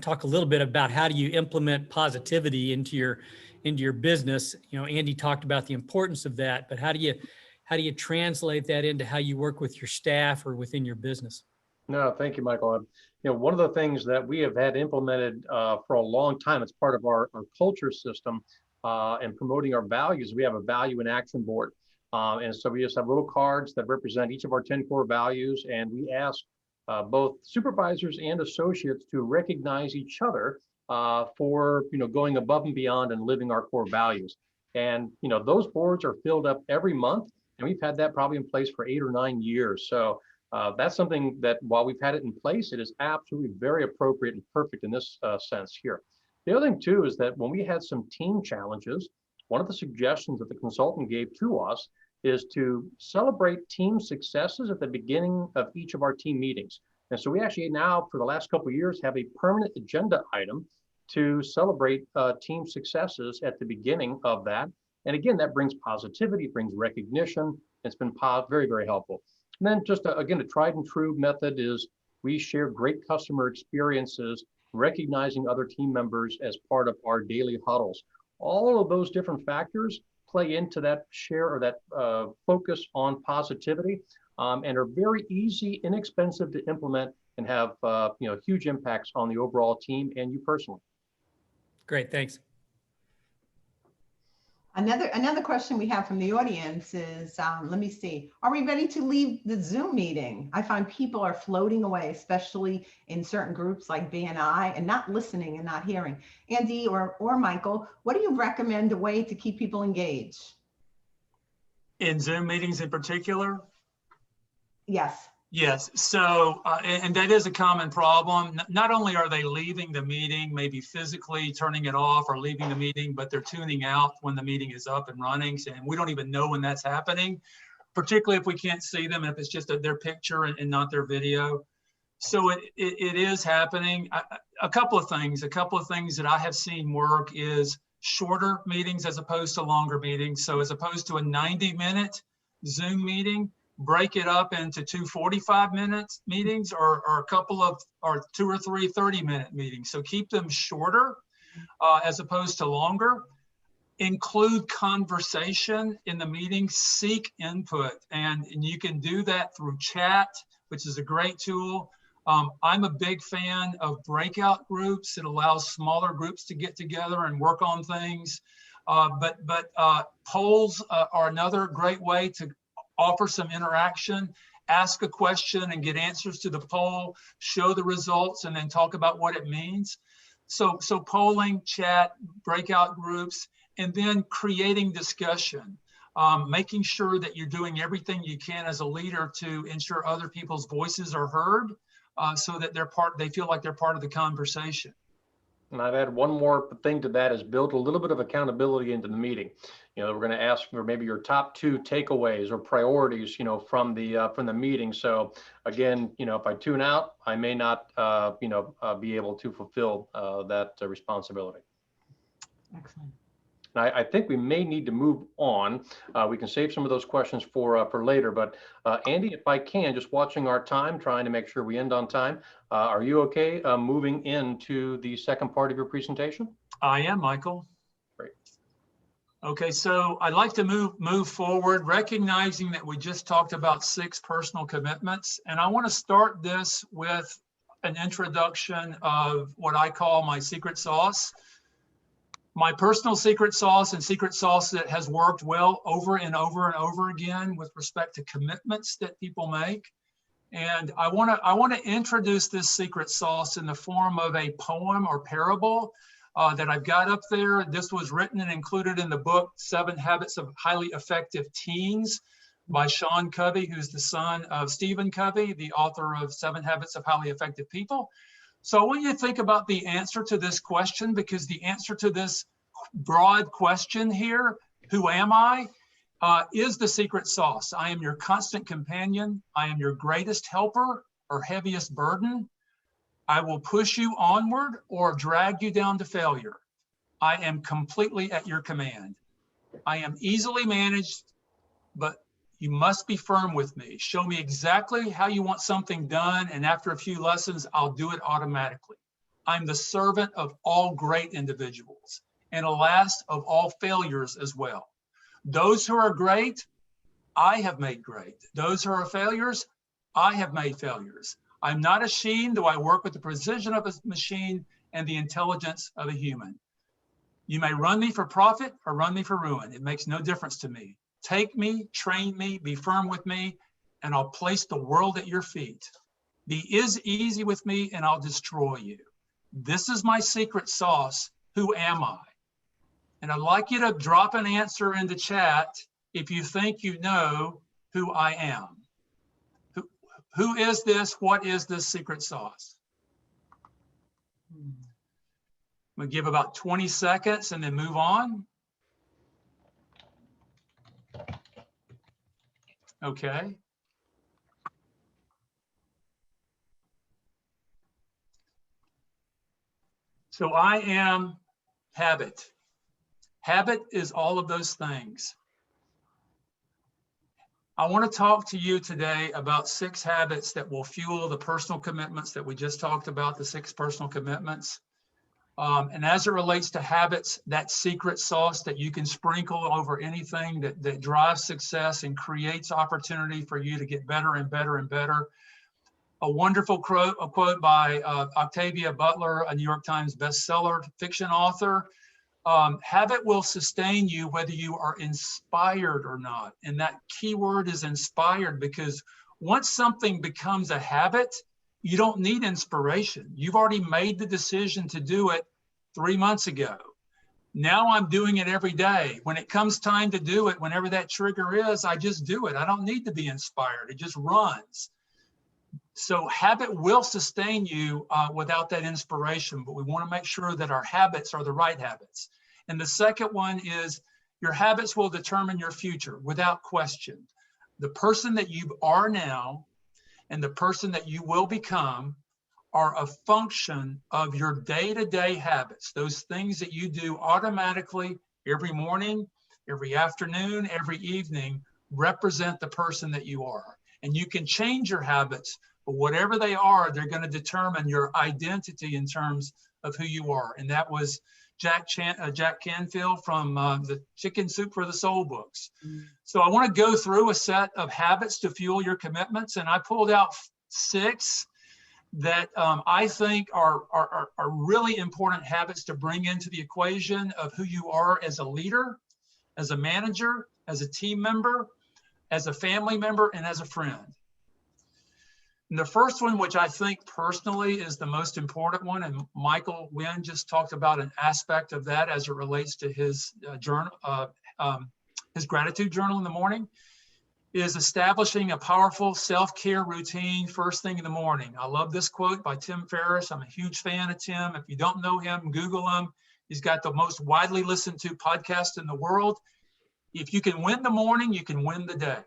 Speaker 2: Talk a little bit about how do you implement positivity into your business? You know, Andy talked about the importance of that, but how do you translate that into how you work with your staff or within your business?
Speaker 5: No, thank you, Michael. You know, one of the things that we have had implemented for a long time, it's part of our culture system and promoting our values. We have a value and action board. And so we just have little cards that represent each of our 10 core values. And we ask both supervisors and associates to recognize each other for, you know, going above and beyond and living our core values. And, you know, those boards are filled up every month. And we've had that probably in place for 8 or 9 years. So that's something that while we've had it in place, it is absolutely very appropriate and perfect in this sense here. The other thing too is that when we had some team challenges, one of the suggestions that the consultant gave to us is to celebrate team successes at the beginning of each of our team meetings. And so we actually now, for the last couple of years, have a permanent agenda item to celebrate team successes at the beginning of that. And again, that brings positivity, brings recognition. It's been very, very helpful. And then just again, a tried and true method is we share great customer experiences, recognizing other team members as part of our daily huddles. All of those different factors play into that share or that focus on positivity, and are very easy, inexpensive to implement, and have huge impacts on the overall team and you personally.
Speaker 2: Great, thanks.
Speaker 1: Another question we have from the audience is, let me see, are we ready to leave the Zoom meeting? I find people are floating away, especially in certain groups like BNI, and not listening and not hearing. Andy or Michael, what do you recommend a way to keep people engaged?
Speaker 6: In Zoom meetings in particular?
Speaker 1: Yes.
Speaker 6: Yes, so, and that is a common problem. Not only are they leaving the meeting, maybe physically turning it off or leaving the meeting, but they're tuning out when the meeting is up and running. And we don't even know when that's happening, particularly if we can't see them, if it's just their picture and not their video. So it is happening. A couple of things that I have seen work is shorter meetings as opposed to longer meetings. So as opposed to a 90-minute Zoom meeting, break it up into 2 45-minute meetings or or 2 or 3 30-minute meetings. So keep them shorter as opposed to longer. Include conversation in the meeting, seek input, and you can do that through chat, which is a great tool. I'm a big fan of breakout groups. It allows smaller groups to get together and work on things. But polls are another great way to offer some interaction. Ask a question and get answers to the poll, show the results, and then talk about what it means. So polling, chat, breakout groups, and then creating discussion, making sure that you're doing everything you can as a leader to ensure other people's voices are heard, so that they feel like they're part of the conversation.
Speaker 5: And I'd add one more thing to that is build a little bit of accountability into the meeting. We're going to ask for maybe your top 2 takeaways or priorities, from the meeting. So again, if I tune out, I may not, be able to fulfill that responsibility.
Speaker 1: Excellent.
Speaker 5: I think we may need to move on. We can save some of those questions for later, but Andy, if I can, just watching our time, trying to make sure we end on time. Are you okay moving into the second part of your presentation?
Speaker 6: I am, Michael.
Speaker 5: Great.
Speaker 6: Okay, so I'd like to move forward, recognizing that we just talked about 6 personal commitments, and I want to start this with an introduction of what I call my secret sauce. My personal secret sauce, and secret sauce that has worked well over and over and over again with respect to commitments that people make. And I want to introduce this secret sauce in the form of a poem or parable that I've got up there. This was written and included in the book 7 Habits of Highly Effective Teens by Sean Covey, who's the son of Stephen Covey, the author of 7 Habits of Highly Effective People. So I want you to think about the answer to this question, because the answer to this broad question here, who am I, is the secret sauce. I am your constant companion. I am your greatest helper or heaviest burden. I will push you onward or drag you down to failure. I am completely at your command. I am easily managed, but you must be firm with me. Show me exactly how you want something done, and after a few lessons, I'll do it automatically. I'm the servant of all great individuals, and alas, of all failures as well. Those who are great, I have made great. Those who are failures, I have made failures. I'm not a machine, though I work with the precision of a machine and the intelligence of a human. You may run me for profit or run me for ruin. It makes no difference to me. Take me, train me, be firm with me, and I'll place the world at your feet. Be easy with me, and I'll destroy you. This is my secret sauce. Who am I? And I'd like you to drop an answer in the chat if you think you know who I am. Who is this? What is this secret sauce? I'm gonna give about 20 seconds and then move on. Okay. So I am habit. Habit is all of those things. I want to talk to you today about 6 habits that will fuel the personal commitments that we just talked about, the 6 personal commitments. And as it relates to habits, that secret sauce that you can sprinkle over anything that drives success and creates opportunity for you to get better and better and better. A wonderful quote by Octavia Butler, a New York Times bestseller fiction author. Habit will sustain you whether you are inspired or not. And that key word is inspired, because once something becomes a habit, you don't need inspiration. You've already made the decision to do it 3 months ago. Now I'm doing it every day. When it comes time to do it, whenever that trigger is, I just do it. I don't need to be inspired. It just runs. So habit will sustain you without that inspiration, but we want to make sure that our habits are the right habits. And the second one is your habits will determine your future without question. The person that you are now and the person that you will become are a function of your day-to-day habits, those things that you do automatically every morning, every afternoon, every evening represent the person that you are. And you can change your habits, but whatever they are, they're going to determine your identity in terms of who you are. And that was Jack Canfield from the Chicken Soup for the Soul books. So I want to go through a set of habits to fuel your commitments. And I pulled out 6 that I think are really important habits to bring into the equation of who you are as a leader, as a manager, as a team member, as a family member, and as a friend. And the first one, which I think personally is the most important one, and Michael Wynn just talked about an aspect of that as it relates to his journal, his gratitude journal in the morning, is establishing a powerful self-care routine first thing in the morning. I love this quote by Tim Ferriss. I'm a huge fan of Tim. If you don't know him, Google him. He's got the most widely listened to podcast in the world. If you can win the morning, you can win the day.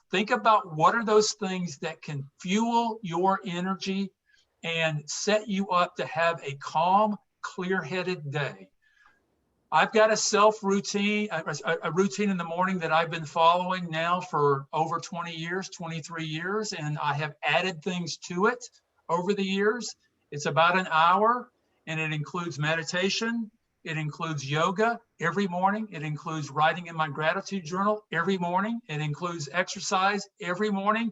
Speaker 6: Think about what are those things that can fuel your energy and set you up to have a calm, clear-headed day. I've got a routine in the morning that I've been following now for over 20 years, 23 years, and I have added things to it over the years. It's about an hour, and it includes meditation. It includes yoga every morning. It includes writing in my gratitude journal every morning. It includes exercise every morning,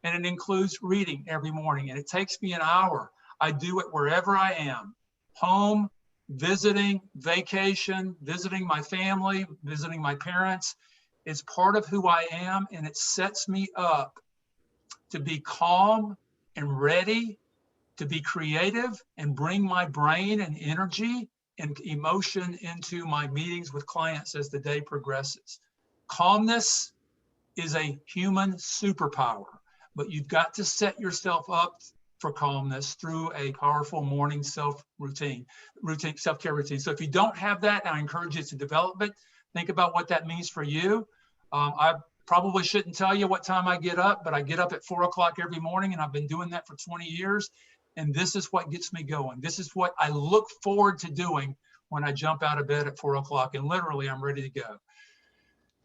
Speaker 6: and it includes reading every morning. And it takes me an hour. I do it wherever I am, home, visiting, vacation, visiting my family, visiting my parents. It's part of who I am, and it sets me up to be calm and ready, to be creative and bring my brain and energy and emotion into my meetings with clients as the day progresses. Calmness is a human superpower, but you've got to set yourself up for calmness through a powerful morning self-care routine. So if you don't have that, I encourage you to develop it. Think about what that means for you. I probably shouldn't tell you what time I get up, but I get up at 4 o'clock every morning, and I've been doing that for 20 years. And this is what gets me going. This is what I look forward to doing when I jump out of bed at 4 o'clock, and literally I'm ready to go.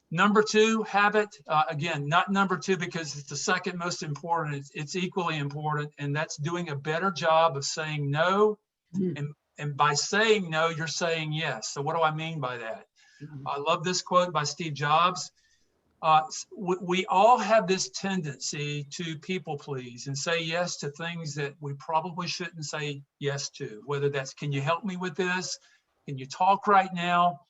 Speaker 6: Number 2 habit, again, not number 2 because it's the second most important, it's equally important, and that's doing a better job of saying no. And by saying no, you're saying yes. So what do I mean by that? I love this quote by Steve Jobs. We all have this tendency to people please and say yes to things that we probably shouldn't say yes to, whether that's, can you help me with this? Can you talk right now?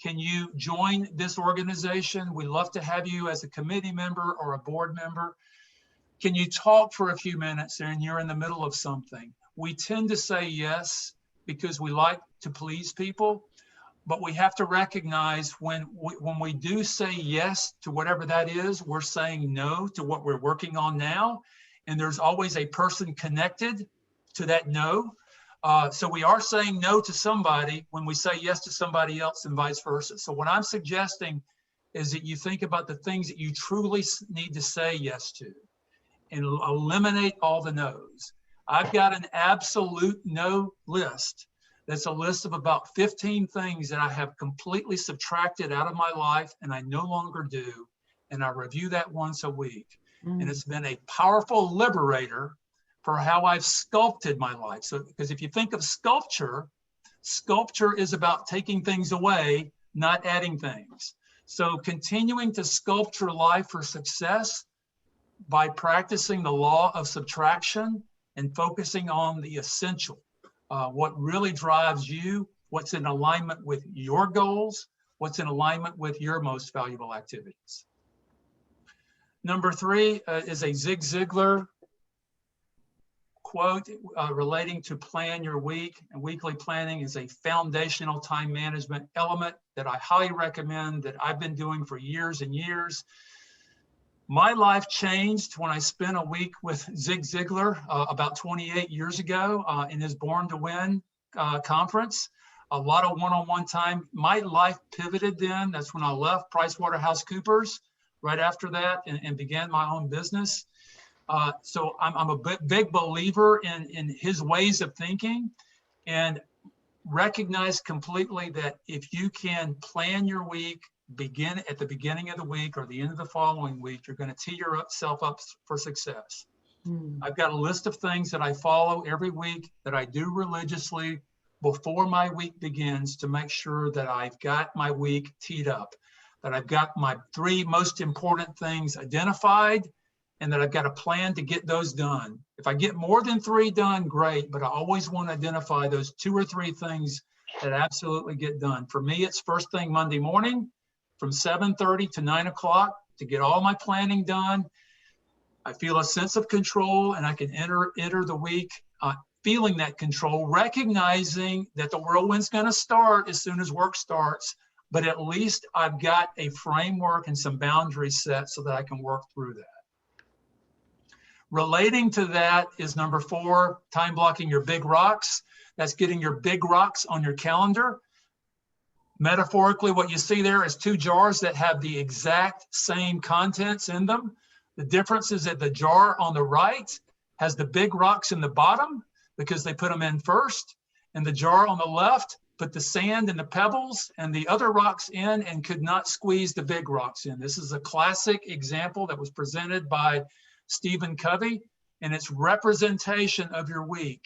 Speaker 6: Can you join this organization? We'd love to have you as a committee member or a board member. Can you talk for a few minutes and you're in the middle of something? We tend to say yes because we like to please people, but we have to recognize when we do say yes to whatever that is, we're saying no to what we're working on now. And there's always a person connected to that no. So we are saying no to somebody when we say yes to somebody else and vice versa. So what I'm suggesting is that you think about the things that you truly need to say yes to and eliminate all the no's. I've got an absolute no list That's a list of about 15 things that I have completely subtracted out of my life and I no longer do. And I review that once a week. And it's been a powerful liberator for how I've sculpted my life. So, because if you think of sculpture, sculpture is about taking things away, not adding things. So continuing to sculpt your life for success by practicing the law of subtraction and focusing on the essential, what really drives you, what's in alignment with your goals, what's in alignment with your most valuable activities. Number 3 is a Zig Ziglar quote relating to plan your week. And weekly planning is a foundational time management element that I highly recommend, that I've been doing for years and years. My life changed when I spent a week with Zig Ziglar about 28 years ago in his Born to Win conference. A lot of one-on-one time. My life pivoted then. That's when I left PricewaterhouseCoopers right after that and began my own business. So I'm a big believer in his ways of thinking, and recognize completely that if you can plan your week, begin at the beginning of the week or the end of the following week, you're going to tee yourself up for success. I've got a list of things that I follow every week that I do religiously before my week begins to make sure that I've got my week teed up, that I've got my 3 most important things identified, and that I've got a plan to get those done. If I get more than 3 done, great, but I always want to identify those 2 or 3 things that absolutely get done. For me, it's first thing Monday morning from 7:30 to 9 o'clock to get all my planning done. I feel a sense of control, and I can enter the week feeling that control, recognizing that the whirlwind's going to start as soon as work starts, but at least I've got a framework and some boundaries set so that I can work through that. Relating to that is number 4, time blocking your big rocks. That's getting your big rocks on your calendar. Metaphorically, what you see there is 2 jars that have the exact same contents in them. The difference is that the jar on the right has the big rocks in the bottom because they put them in first, and the jar on the left put the sand and the pebbles and the other rocks in and could not squeeze the big rocks in. This is a classic example that was presented by Stephen Covey, and it's representation of your week.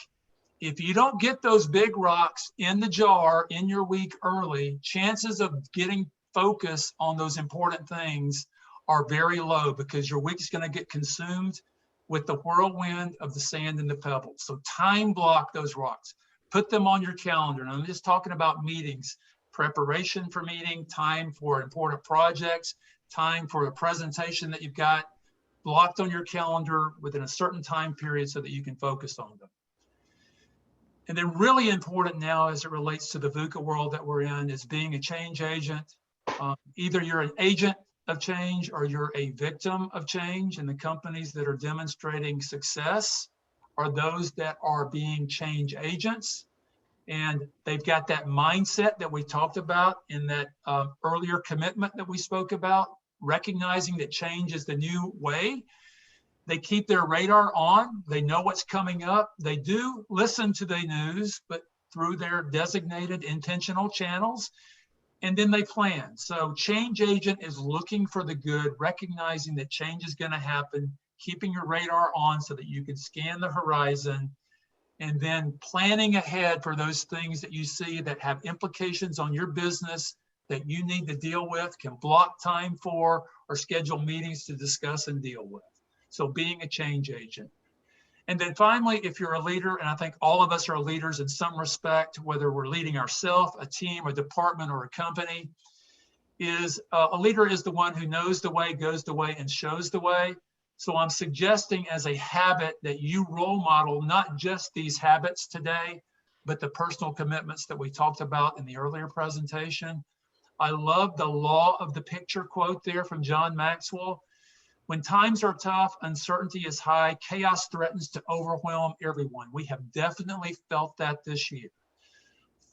Speaker 6: If you don't get those big rocks in the jar in your week early, chances of getting focus on those important things are very low because your week's going to get consumed with the whirlwind of the sand and the pebbles. So time block those rocks, put them on your calendar. And I'm just talking about meetings, preparation for meeting, time for important projects, time for a presentation that you've got blocked on your calendar within a certain time period so that you can focus on them. And then really important now as it relates to the Vuca world that we're in is being a change agent. Either you're an agent of change or you're a victim of change, and the companies that are demonstrating success are those that are being change agents. And they've got that mindset that we talked about in that earlier commitment that we spoke about, recognizing that change is the new way. They keep their radar on. They know what's coming up. They do listen to the news, but through their designated intentional channels. And then they plan. So change agent is looking for the good, recognizing that change is going to happen, keeping your radar on so that you can scan the horizon, and then planning ahead for those things that you see that have implications on your business that you need to deal with, can block time for, or schedule meetings to discuss and deal with. So being a change agent. And then finally, if you're a leader, and I think all of us are leaders in some respect, whether we're leading ourselves, a team, a department, or a company, is a leader is the one who knows the way, goes the way, and shows the way. So I'm suggesting as a habit that you role model not just these habits today, but the personal commitments that we talked about in the earlier presentation. I love the law of the picture quote there from John Maxwell. When times are tough, uncertainty is high, chaos threatens to overwhelm everyone. We have definitely felt that this year.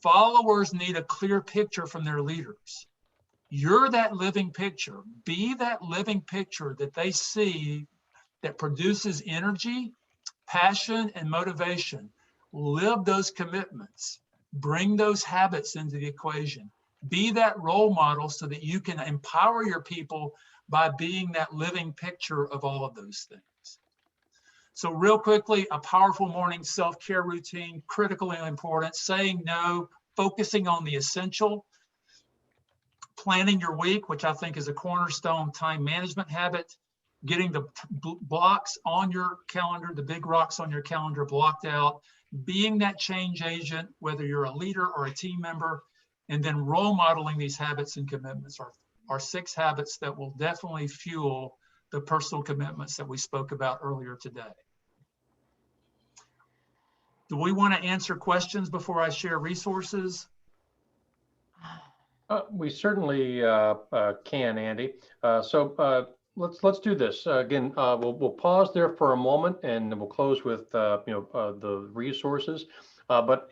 Speaker 6: Followers need a clear picture from their leaders. You're that living picture. Be that living picture that they see that produces energy, passion, and motivation. Live those commitments. Bring those habits into the equation. Be that role model so that you can empower your people by being that living picture of all of those things. So real quickly, a powerful morning self-care routine, critically important, saying no, focusing on the essential, planning your week, which I think is a cornerstone time management habit, getting the blocks on your calendar, the big rocks on your calendar blocked out, being that change agent, whether you're a leader or a team member, and then role modeling these habits and commitments are 6 habits that will definitely fuel the personal commitments that we spoke about earlier today. Do we want to answer questions before I share resources?
Speaker 5: We certainly can, Andy. Let's do this again. We'll pause there for a moment, and we'll close with the resources. But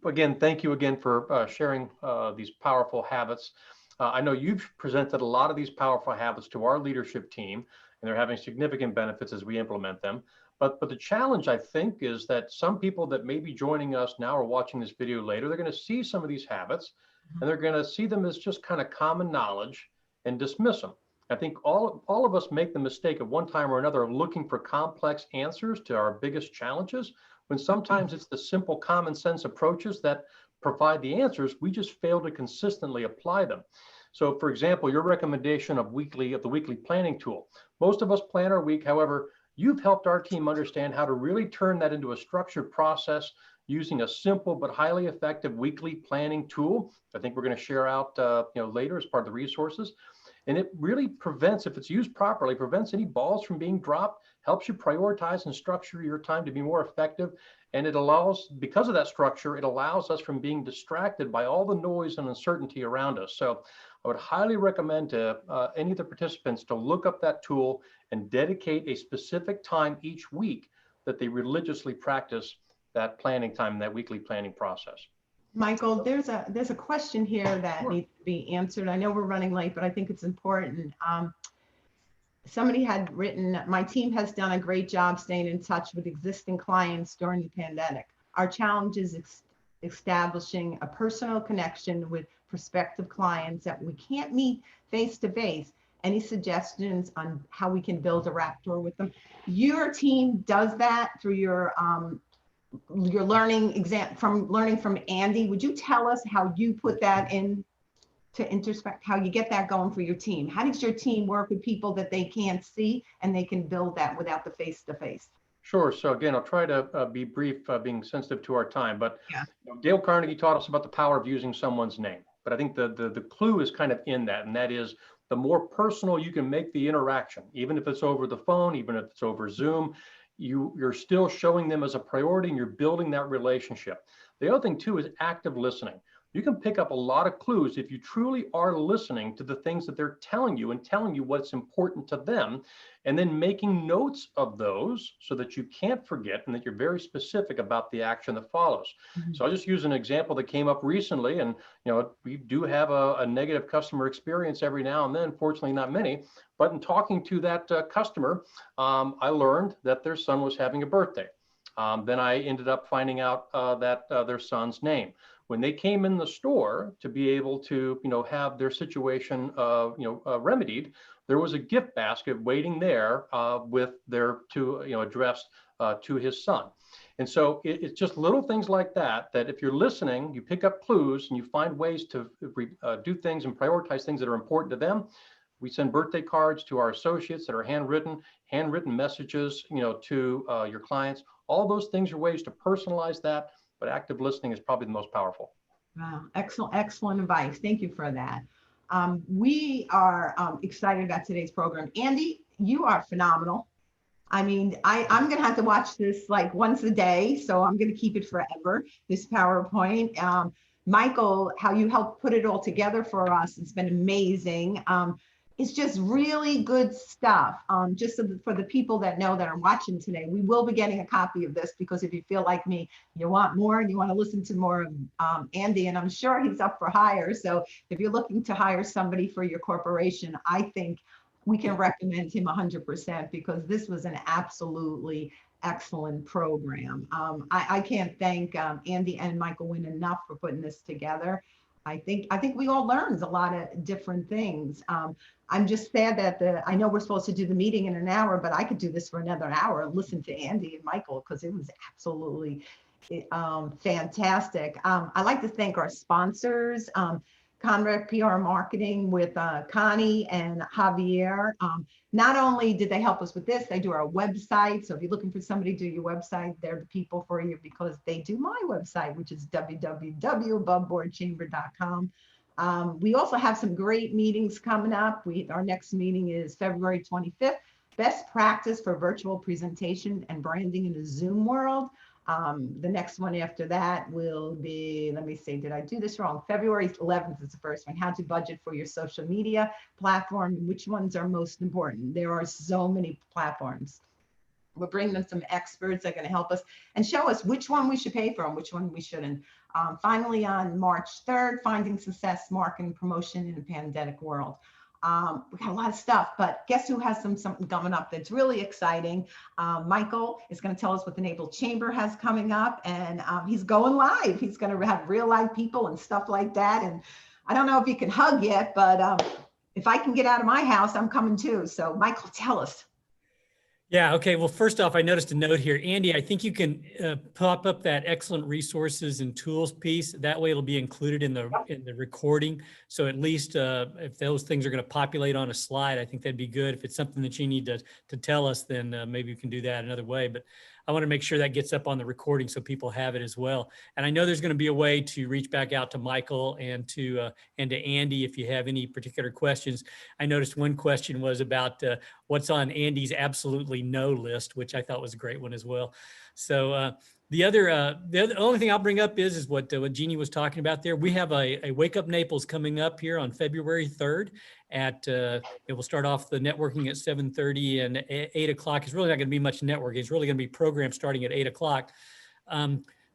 Speaker 5: again, thank you again for sharing these powerful habits. I know you've presented a lot of these powerful habits to our leadership team, and they're having significant benefits as we implement them. But the challenge, I think, is that some people that may be joining us now or watching this video later, they're going to see some of these habits, and they're going to see them as just kind of common knowledge and dismiss them. I think all of us make the mistake at one time or another of looking for complex answers to our biggest challenges, when sometimes it's the simple common sense approaches that provide the answers. We just fail to consistently apply them. So for example, your recommendation of the weekly planning tool. Most of us plan our week. However, you've helped our team understand how to really turn that into a structured process using a simple but highly effective weekly planning tool. I think we're going to share out later as part of the resources. And it really prevents, if it's used properly, prevents any balls from being dropped, helps you prioritize and structure your time to be more effective. And it allows, because of that structure, it allows us from being distracted by all the noise and uncertainty around us. So I would highly recommend to any of the participants to look up that tool and dedicate a specific time each week that they religiously practice that planning time, that weekly planning process.
Speaker 1: Michael, there's a question here that
Speaker 5: Sure.
Speaker 1: needs to be answered. I know we're running late, but I think it's important. Somebody had written, my team has done a great job staying in touch with existing clients during the pandemic. Our challenge is establishing a personal connection with prospective clients that we can't meet face to face. Any suggestions on how we can build a rapport with them? Your team does that through your learning from Andy. Would you tell us how you put that in to introspect, how you get that going for your team? How does your team work with people that they can't see and they can build that without the face-to-face?
Speaker 5: Sure. So again, I'll try to be brief, being sensitive to our time, but
Speaker 1: Yeah.
Speaker 5: Dale Carnegie taught us about the power of using someone's name. But I think the clue is kind of in that, and that is the more personal you can make the interaction, even if it's over the phone, even if it's over Zoom, you're still showing them as a priority and you're building that relationship. The other thing too is active listening. You can pick up a lot of clues if you truly are listening to the things that they're telling you and telling you what's important to them, and then making notes of those so that you can't forget and that you're very specific about the action that follows.
Speaker 1: Mm-hmm.
Speaker 5: So I'll just use an example that came up recently, and we do have a negative customer experience every now and then, fortunately not many, but in talking to that customer, I learned that their son was having a birthday. Then I ended up finding out that their son's name. When they came in the store to be able to, have their situation, remedied, there was a gift basket waiting there with their addressed to his son. And so it's just little things like that, that if you're listening, you pick up clues and you find ways to do things and prioritize things that are important to them. We send birthday cards to our associates that are handwritten messages, to your clients. All those things are ways to personalize that, but active listening is probably the most powerful.
Speaker 1: Wow, excellent advice. Thank you for that. We are excited about today's program. Andy, you are phenomenal. I mean, I'm going to have to watch this like once a day, so I'm going to keep it forever, this PowerPoint. Michael, how you helped put it all together for us, it's been amazing. It's just really good stuff. Just so for the people that know that are watching today, we will be getting a copy of this, because if you feel like me, you want more and you want to listen to more of Andy, and I'm sure he's up for hire. So if you're looking to hire somebody for your corporation, I think we can recommend him 100%, because this was an absolutely excellent program. I can't thank Andy and Michael Wynn enough for putting this together. I think we all learned a lot of different things. I'm just sad that I know we're supposed to do the meeting in an hour, but I could do this for another hour and listen to Andy and Michael because it was absolutely fantastic. I'd like to thank our sponsors, Conrad PR Marketing with Connie and Javier. Not only did they help us with this, they do our website. So if you're looking for somebody to do your website, they're the people for you because they do my website, which is www.aboveboardchamber.com. We also have some great meetings coming up. Our next meeting is February 25th, Best Practice for Virtual Presentation and Branding in the Zoom World. The next one after that will be, let me see, did I do this wrong? February 11th is the first one, how to budget for your social media platform, which ones are most important. There are so many platforms. We're bringing them some experts that are gonna help us and show us which one we should pay for and which one we shouldn't. Finally, on March 3rd, Finding Success, Marketing Promotion in a Pandemic World. We got a lot of stuff, but guess who has something coming up that's really exciting? Michael is going to tell us what the Naples Chamber has coming up, and he's going live. He's going to have real live people and stuff like that. And I don't know if he can hug yet, but if I can get out of my house, I'm coming too. So Michael, tell us.
Speaker 2: Yeah. Okay. Well, first off, I noticed a note here, Andy. I think you can pop up that excellent resources and tools piece. That way, it'll be included in the recording. So at least if those things are going to populate on a slide, I think that'd be good. If it's something that you need to tell us, then maybe we can do that another way. But I want to make sure that gets up on the recording so people have it as well. And I know there's going to be a way to reach back out to Michael and to Andy if you have any particular questions. I noticed one question was about what's on Andy's absolutely no list, which I thought was a great one as well. So the only thing I'll bring up is what Jeannie was talking about there. We have a Wake Up Naples coming up here on February 3rd at, it will start off the networking at 7:30 and 8 o'clock. It's really not going to be much networking. It's really going to be programs starting at 8 o'clock.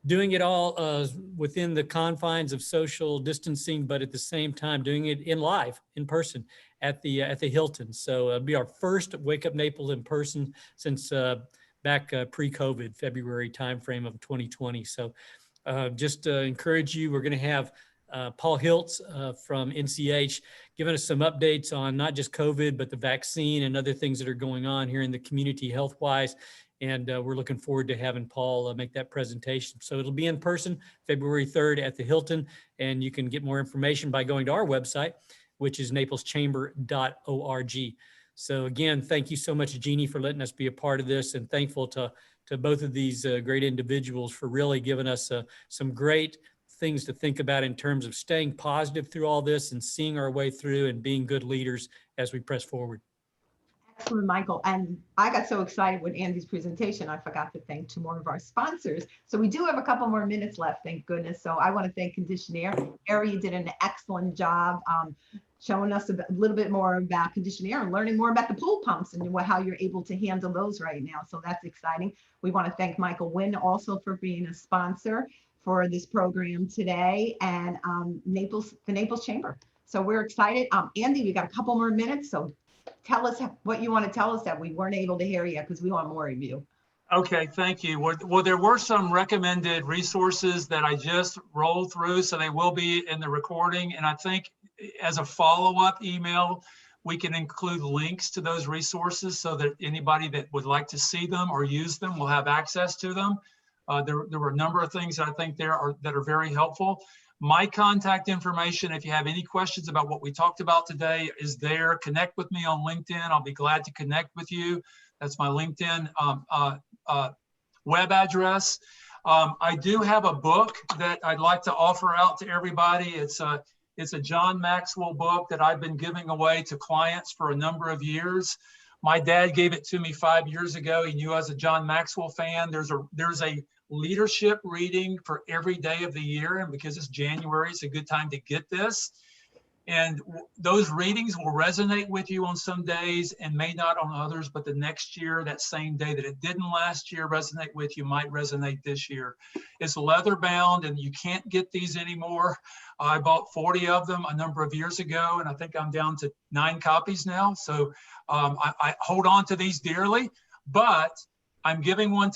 Speaker 2: Doing it all within the confines of social distancing, but at the same time doing it in person at the Hilton. So it'll be our first Wake Up Naples in person since back pre-COVID, February timeframe of 2020. So just encourage you. We're going to have Paul Hiltz from NCH giving us some updates on not just COVID, but the vaccine and other things that are going on here in the community health-wise. And we're looking forward to having Paul make that presentation. So it'll be in person, February 3rd at the Hilton. And you can get more information by going to our website, which is napleschamber.org. So again, thank you so much, Jeannie, for letting us be a part of this, and thankful to both of these great individuals for really giving us some great things to think about in terms of staying positive through all this and seeing our way through and being good leaders as we press forward.
Speaker 1: Excellent, Michael. And I got so excited with Andy's presentation, I forgot to thank two more of our sponsors. So we do have a couple more minutes left, thank goodness. So I want to thank Conditionaire. Ari, you did an excellent job showing us a little bit more about Conditionaire and learning more about the pool pumps and how you're able to handle those right now. So that's exciting. We want to thank Michael Wynn also for being a sponsor for this program today, and the Naples Chamber. So we're excited. Andy, we got a couple more minutes, so tell us what you want to tell us that we weren't able to hear yet, because we want more of you.
Speaker 6: Okay, thank you. Well, there were some recommended resources that I just rolled through, so they will be in the recording. And I think as a follow-up email, we can include links to those resources so that anybody that would like to see them or use them will have access to them. There were a number of things that I think that are very helpful. My contact information, if you have any questions about what we talked about today, is there. Connect with me on LinkedIn. I'll be glad to connect with you. That's my LinkedIn web address. I do have a book that I'd like to offer out to everybody. It's a John Maxwell book that I've been giving away to clients for a number of years. My dad gave it to me 5 years ago. He knew I was a John Maxwell fan. There's a leadership reading for every day of the year, and because it's January, it's a good time to get this. And those readings will resonate with you on some days and may not on others, but the next year, that same day that it didn't last year resonate with you might resonate this year. It's leather bound and you can't get these anymore. I bought 40 of them a number of years ago, and I think I'm down to 9 copies now. So I hold on to these dearly, but I'm giving one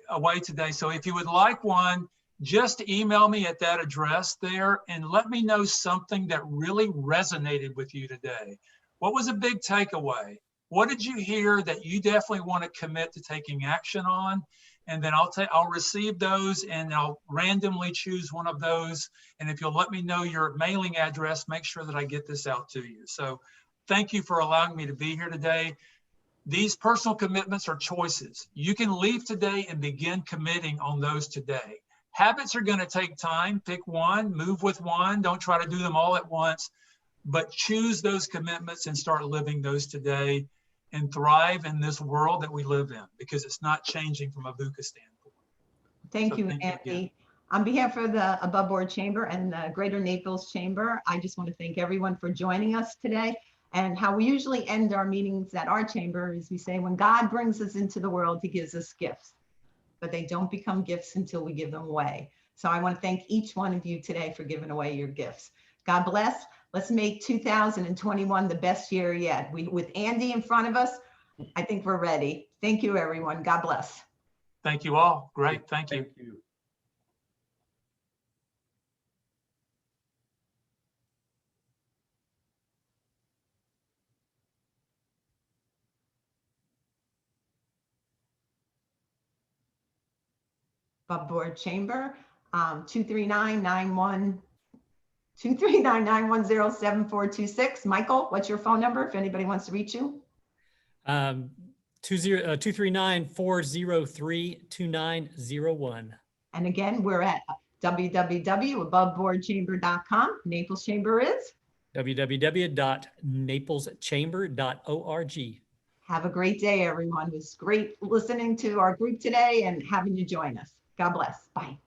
Speaker 6: away today. So if you would like one, just email me at that address there and let me know something that really resonated with you today. What was a big takeaway? What did you hear that you definitely want to commit to taking action on? And then I'll receive those and I'll randomly choose one of those. And if you'll let me know your mailing address, make sure that I get this out to you. So thank you for allowing me to be here today. These personal commitments are choices. You can leave today and begin committing on those today. Habits are going to take time. Pick one, move with one. Don't try to do them all at once, but choose those commitments and start living those today and thrive in this world that we live in, because it's not changing from a Vuca standpoint.
Speaker 1: Thank
Speaker 6: So
Speaker 1: you,
Speaker 6: thank you again.
Speaker 1: Andy. On behalf of the Above Board Chamber and the Greater Naples Chamber, I just want to thank everyone for joining us today. And how we usually end our meetings at our chamber is we say, when God brings us into the world, he gives us gifts, but they don't become gifts until we give them away. So I want to thank each one of you today for giving away your gifts. God bless. Let's make 2021 the best year yet. With Andy in front of us, I think we're ready. Thank you, everyone. God bless.
Speaker 6: Thank you all. Great. Thank you.
Speaker 5: Thank you.
Speaker 1: Above Board Chamber, 239-910-7426. Michael, what's your phone number if anybody wants to reach you?
Speaker 2: 239-403-2901.
Speaker 1: And again, we're at www.aboveboardchamber.com. Naples Chamber is?
Speaker 2: www.napleschamber.org.
Speaker 1: Have a great day, everyone. It was great listening to our group today and having you join us. God bless. Bye.